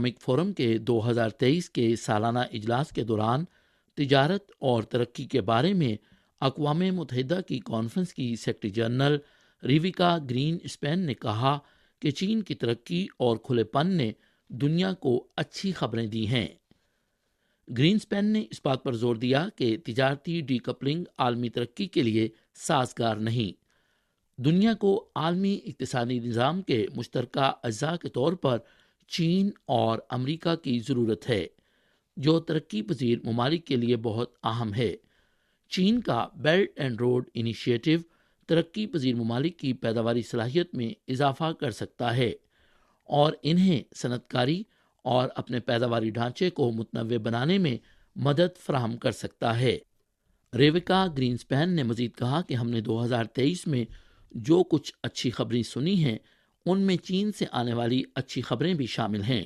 Economic forum کے 2023 کے سالانہ اجلاس کے دوران تجارت اور ترقی کے بارے میں اقوام متحدہ کی کانفرنس کی سیکرٹری جنرل ریویکا گرین اسپین نے کہا کہ چین کی ترقی اور کھلے پن نے دنیا کو اچھی خبریں دی ہیں۔ گرین اسپین نے اس بات پر زور دیا کہ تجارتی ڈی کپلنگ عالمی ترقی کے لیے سازگار نہیں۔ دنیا کو عالمی اقتصادی نظام کے مشترکہ اجزاء کے طور پر چین اور امریکہ کی ضرورت ہے، جو ترقی پذیر ممالک کے لیے بہت اہم ہے۔ چین کا بیلٹ اینڈ روڈ انیشیٹو ترقی پذیر ممالک کی پیداواری صلاحیت میں اضافہ کر سکتا ہے اور انہیں صنعت کاری اور اپنے پیداواری ڈھانچے کو متنوع بنانے میں مدد فراہم کر سکتا ہے۔ ریویکا گرین اسپین نے مزید کہا کہ ہم نے 2023 میں جو کچھ اچھی خبریں سنی ہیں ان میں چین سے آنے والی اچھی خبریں بھی شامل ہیں۔